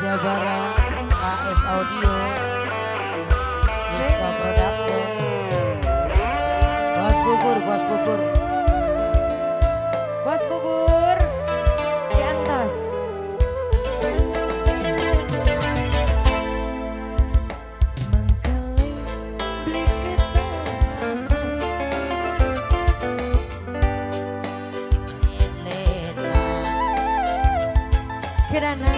Bara KS Audio Iska Production Bos Bubur di atas. Kerana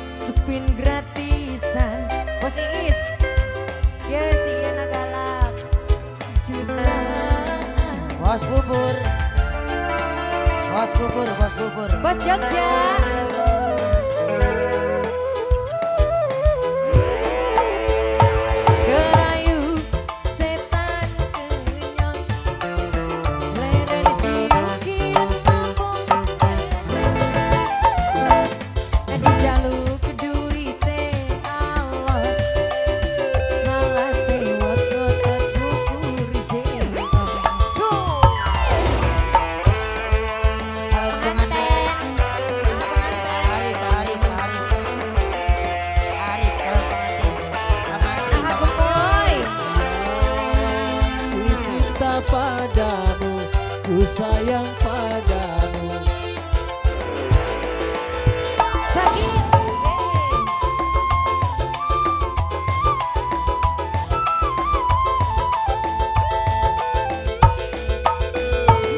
supin gratisan Bos Iis ya si Yana galak juta Bos Bubur Bos Jogja Kerayu setan kenyang Leren ciukin kampung Adi jaluk duite Allah Malah sewot kotak bukur jengkol Padamu, ku sayang padamu. Sakit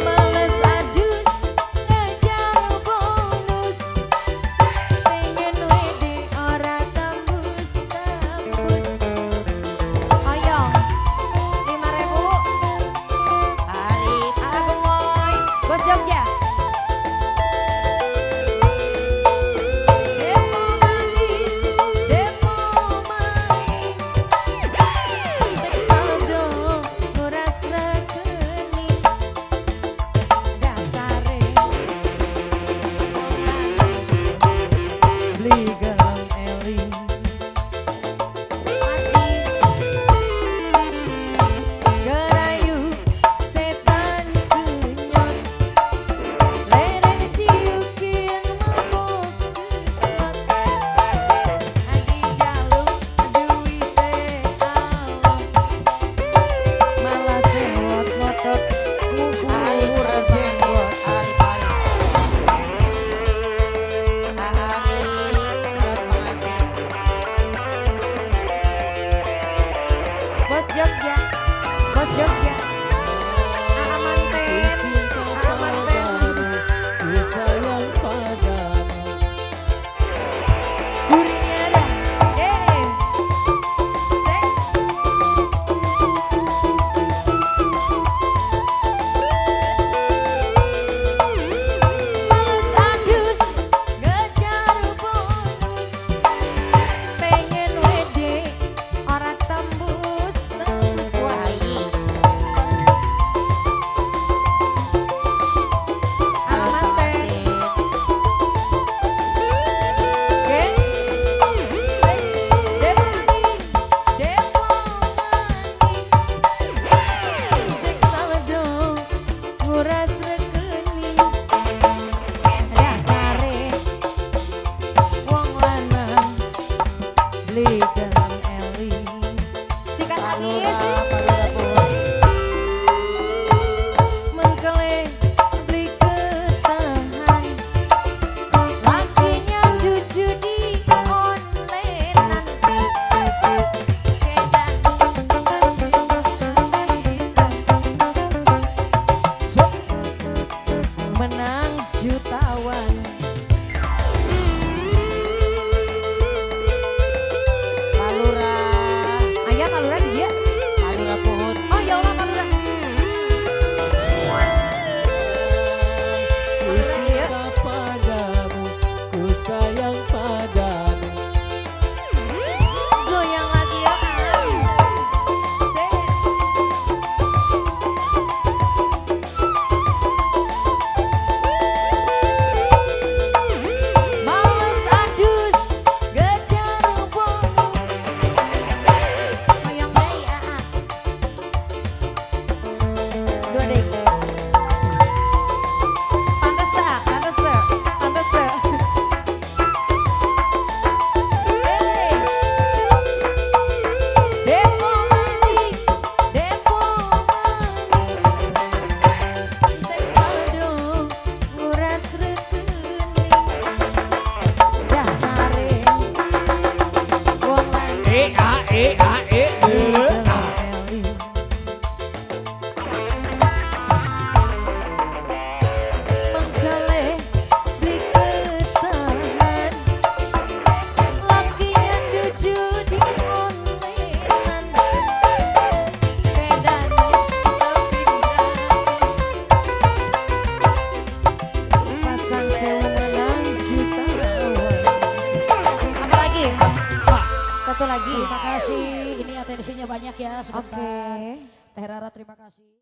males adus ngejar bonus pengen wede ora tembus ayo 5.000 tarik aku moy Bos Jogja Demo main cek saldo nguras rekening dasare beli galang eling Gerayu setan kenyang Leren ciukin mabok kesan Adi jaluk duite Allah Malah sewot ngotot ngukur jenggot Bos Jogja Amanten Ku sayang padamu. Gurinya ada Males adus ngejar bonus pengen wede ora tembus wai amanten gen demo mani cek saldo nguras rekening dasare wong lanang beli galang eling sikat habis mengkele beli ketahan lakinya cucu di online nanti menang jutawan Menggaleh di ketahan Lakian duju di onlenan Bedan Pasang sewu menang jutawan Apa lagi? Satu lagi. Terima kasih. Ini atensinya banyak ya sebentar. Oke. Teh Rara terima kasih.